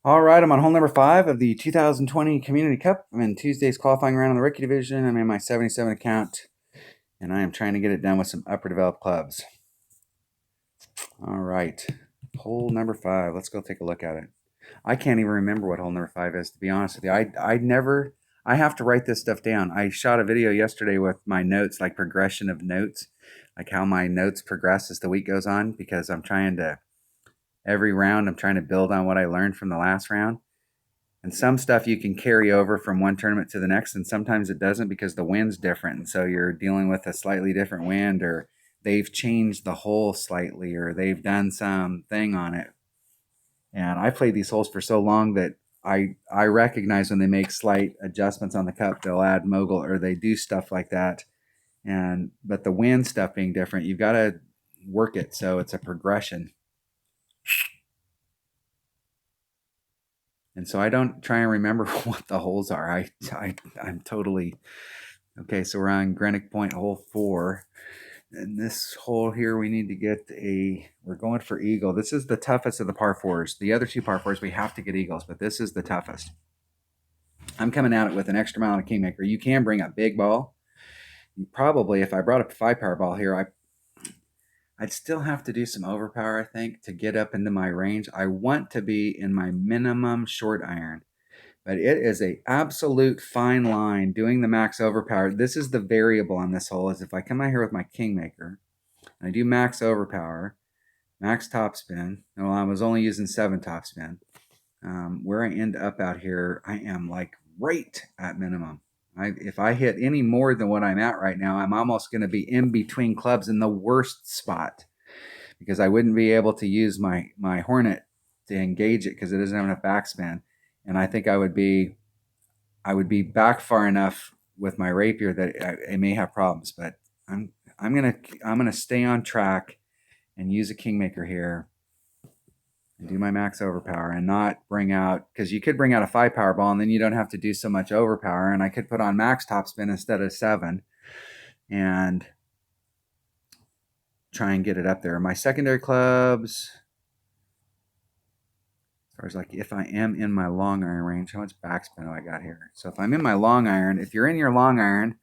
All right, I'm on hole number 5 of the 2020 Community Cup. I'm in Tuesday's qualifying round in the rookie division. I'm in my 77 account, and I am trying to get it done with some upper developed clubs. All right, hole number 5. Let's go take a look at it. I can't even remember what hole number 5 is, to be honest with you. I have to write this stuff down. I shot a video yesterday with my notes, like progression of notes, like how my notes progress as the week goes on, because every round, I'm trying to build on what I learned from the last round. And some stuff you can carry over from one tournament to the next, and sometimes it doesn't because the wind's different. And so you're dealing with a slightly different wind, or they've changed the hole slightly, or they've done some thing on it. And I played these holes for so long that I recognize when they make slight adjustments on the cup, they'll add mogul or they do stuff like that. But the wind stuff being different, you've got to work it so it's a progression. And so I don't try and remember what the holes are. I'm totally okay. So we're on Greenwich Point, hole 4. And this hole here, we need to get we're going for eagle. This is the toughest of the par 4s. The other 2 par 4s, we have to get eagles, but this is the toughest. I'm coming at it with an extra mile and a kingmaker. You can bring a big ball. Probably, if I brought up a 5-power ball here, I'd still have to do some overpower, I think, to get up into my range. I want to be in my minimum short iron, but it is a absolute fine line doing the max overpower. This is the variable on this hole, is if I come out here with my kingmaker and I do max overpower, max topspin. Well, I was only using 7 topspin. Where I end up out here, I am like right at minimum. If I hit any more than what I'm at right now, I'm almost going to be in between clubs in the worst spot, because I wouldn't be able to use my Hornet to engage it because it doesn't have enough backspin. And I think I would be back far enough with my rapier that I may have problems. But I'm gonna stay on track and use a kingmaker here and do my max overpower and not bring out, because you could bring out a 5-power ball and then you don't have to do so much overpower. And I could put on max topspin instead of 7 and try and get it up there. My secondary clubs, as far as like if I am in my long iron range, how much backspin do I got here? So if I'm in my long iron, if you're in your long iron,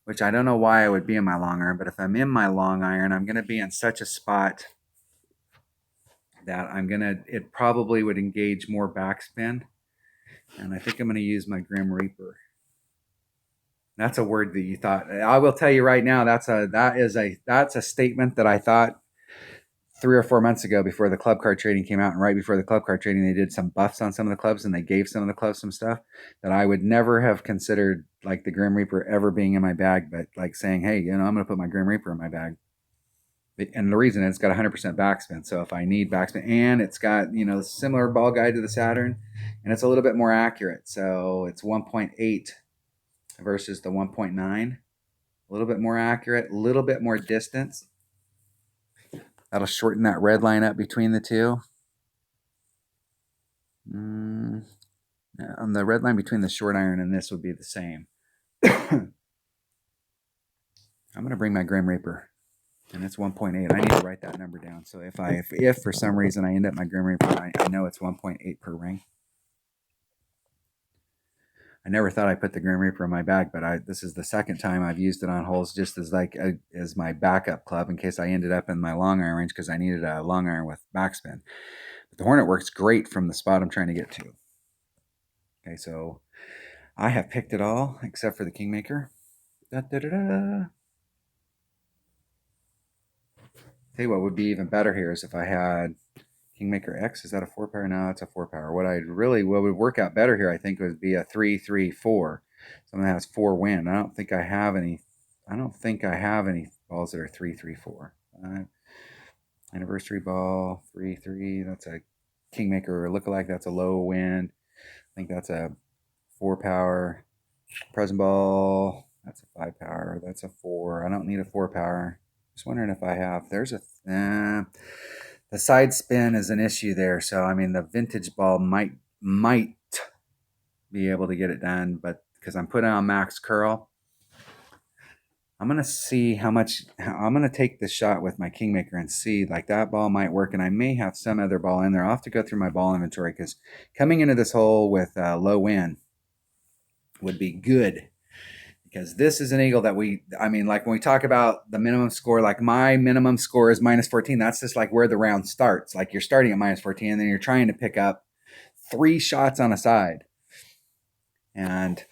which I don't know why I would be in my long iron, but if I'm in my long iron, I'm going to be in such a spot that it probably would engage more backspin. And I think I'm going to use my Grim Reaper. That's a word that you thought. I will tell you right now, that's a statement that I thought 3 or 4 months ago before the club card trading came out. And right before the club card trading, they did some buffs on some of the clubs and they gave some of the clubs some stuff that I would never have considered, like the Grim Reaper ever being in my bag, but like saying, hey, I'm going to put my Grim Reaper in my bag. And the reason it's got 100% backspin. So if I need backspin, and it's got, similar ball guide to the Saturn, and it's a little bit more accurate. So it's 1.8 versus the 1.9. A little bit more accurate, a little bit more distance. That'll shorten that red line up between the two. And the red line between the short iron and this would be the same. I'm going to bring my Grim Reaper, and it's 1.8. I need to write that number down. So if for some reason I end up my Grim Reaper, I know it's 1.8 per ring. I never thought I'd put the Grim Reaper in my bag, but this is the second time I've used it on holes just as as my backup club in case I ended up in my long iron range because I needed a long iron with backspin. But the Hornet works great from the spot I'm trying to get to. Okay, so I have picked it all except for the Kingmaker. Da, da, da, da. Tell you what would be even better here is if I had Kingmaker X. Is that a 4-power? No, it's a 4-power. What would work out better here, I think, would be a 3-3-4. Something that has 4 wind. I don't think I have any balls that are 3-3-4. Anniversary ball 3-3. That's a Kingmaker lookalike. That's a low wind. I think that's a 4-power. Present ball. That's a 5-power. That's a 4. I don't need a 4-power. Just wondering if I have. The side spin is an issue there. So I mean, the vintage ball might be able to get it done, but because I'm putting on max curl, I'm going to see how much, I'm going to take the shot with my Kingmaker and see, like, that ball might work. And I may have some other ball in there. I'll have to go through my ball inventory because coming into this hole with low wind would be good. Because this is an eagle that I mean, like when we talk about the minimum score, like my minimum score is minus 14. That's just like where the round starts. Like you're starting at minus 14 and then you're trying to pick up 3 shots on a side. And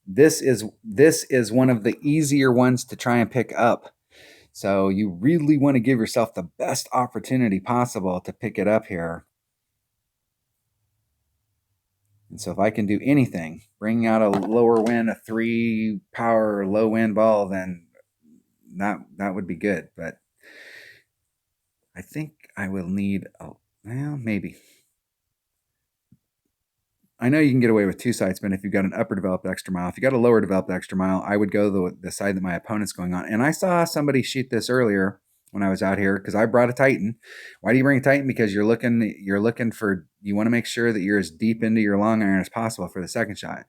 this is one of the easier ones to try and pick up. So you really want to give yourself the best opportunity possible to pick it up here. And so if I can do anything, bring out a lower wind, a 3 power low wind ball, then that would be good. But I think I will need well, maybe. I know you can get away with 2 side spin if you've got an upper developed extra mile. If you got a lower developed extra mile, I would go the side that my opponent's going on. And I saw somebody shoot this earlier when I was out here because I brought a Titan. Why do you bring a Titan? Because you want to make sure that you're as deep into your long iron as possible for the second shot.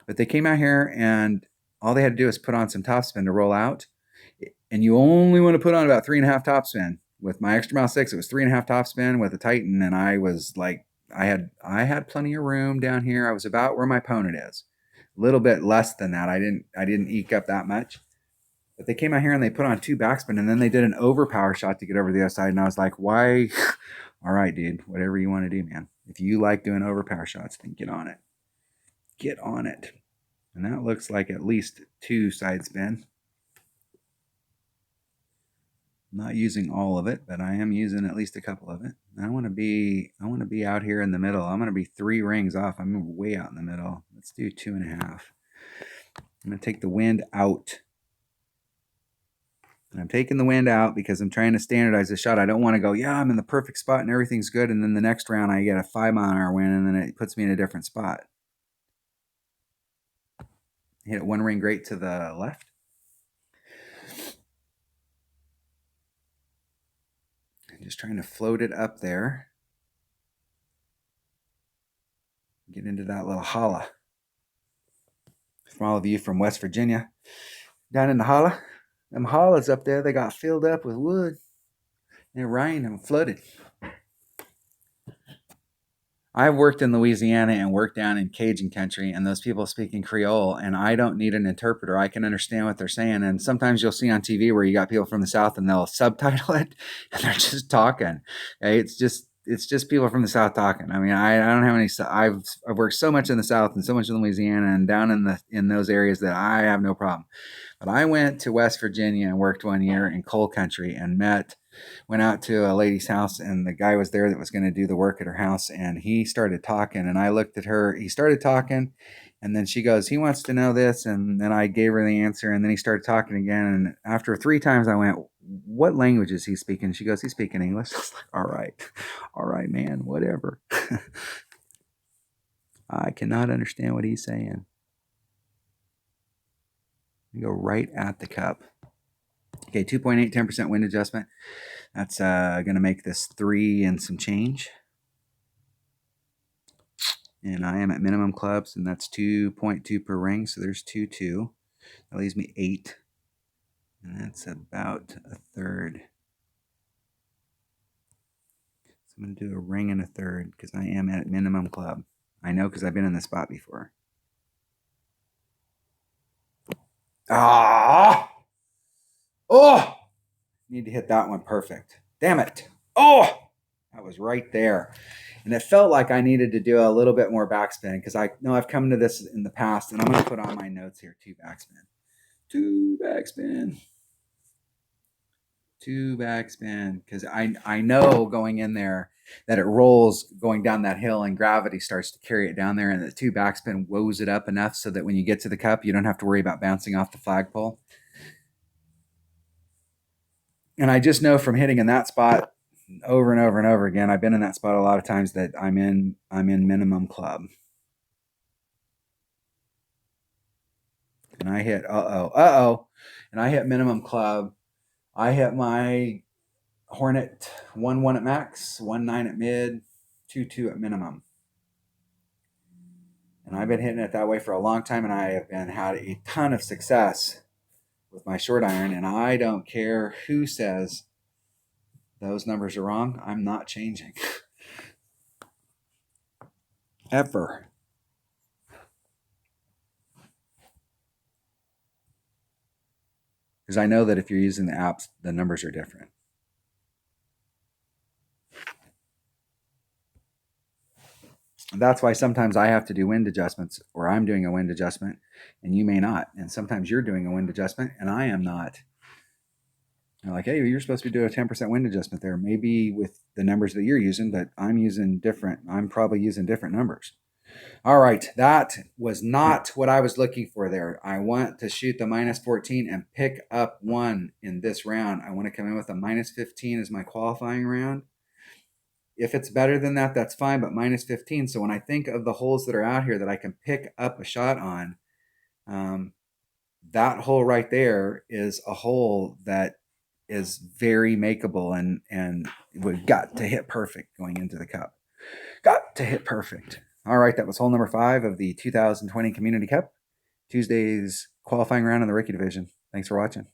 But they came out here and all they had to do is put on some topspin to roll out. And you only want to put on about 3.5 topspin. With my extra mile 6, it was 3.5 topspin with a Titan, and I was like, I had plenty of room down here. I was about where my opponent is. A little bit less than that. I didn't eke up that much. But they came out here and they put on 2 backspin, and then they did an overpower shot to get over the other side. And I was like, why? All right, dude, whatever you want to do, man. If you like doing overpower shots, then get on it. Get on it. And that looks like at least 2 side spin. I'm not using all of it, but I am using at least a couple of it. I want to be out here in the middle. I'm going to be 3 rings off. I'm way out in the middle. Let's do 2.5. I'm going to take the wind out. And I'm taking the wind out because I'm trying to standardize the shot. I don't want to go, yeah, I'm in the perfect spot and everything's good. And then the next round I get a 5-mile-an-hour wind and then it puts me in a different spot. Hit it 1 ring great to the left. Just trying to float it up there. Get into that little holla. For all of you from West Virginia, down in the holla, them hollas up there, they got filled up with wood. And it rained and flooded. I've worked in Louisiana and worked down in Cajun country, and those people speaking Creole, and I don't need an interpreter. I can understand what they're saying. And sometimes you'll see on TV where you got people from the South and they'll subtitle it, and they're just talking. Okay? It's just people from the South talking. I mean, I don't have any. I've worked so much in the South and so much in Louisiana and down in those areas that I have no problem. But I went to West Virginia and worked 1 year in coal country and went out to a lady's house, and the guy was there that was going to do the work at her house, and he started talking, and I looked at her. He started talking, and then she goes, he wants to know this, and then I gave her the answer, and then he started talking again, and after 3 times I went, what language is he speaking? She goes, he's speaking English. I was like, all right, man, whatever. I cannot understand what he's saying. Go right at the cup. Okay, 2.8, 10% wind adjustment. That's going to make this 3 and some change. And I am at minimum clubs, and that's 2.2 per ring, so there's 2. That leaves me 8. And that's about a third. So I'm going to do a ring and a third because I am at minimum club. I know because I've been in this spot before. Ah! Oh! Need to hit that one perfect. Damn it. Oh! That was right there. And it felt like I needed to do a little bit more backspin because I know I've come to this in the past, and I'm going to put on my notes here, 2 backspin. 2 backspin. 2 backspin. Because I know going in there that it rolls going down that hill and gravity starts to carry it down there, and the 2 backspin woes it up enough so that when you get to the cup, you don't have to worry about bouncing off the flagpole. And I just know from hitting in that spot over and over and over again, I've been in that spot a lot of times, that I'm in minimum club. And I hit and I hit minimum club. I hit my Hornet 1-1 at max, 1-9 at mid, 2-2 at minimum. And I've been hitting it that way for a long time, and I have had a ton of success with my short iron, and I don't care who says those numbers are wrong. I'm not changing. Ever. Because I know that if you're using the apps, the numbers are different. And that's why sometimes I have to do wind adjustments, or I'm doing a wind adjustment and you may not. And sometimes you're doing a wind adjustment and I am not. You're like, hey, you're supposed to be doing a 10% wind adjustment there. Maybe with the numbers that you're using, but I'm using different. I'm probably using different numbers. All right, that was not what I was looking for there. I want to shoot the minus 14 and pick up one in this round. I want to come in with a minus 15 as my qualifying round. If it's better than that, that's fine, but minus 15. So when I think of the holes that are out here that I can pick up a shot on, that hole right there is a hole that is very makeable, and we've got to hit perfect going into the cup. Got to hit perfect. All right, that was hole number 5 of the 2020 Community Cup, Tuesday's qualifying round in the rookie division. Thanks for watching.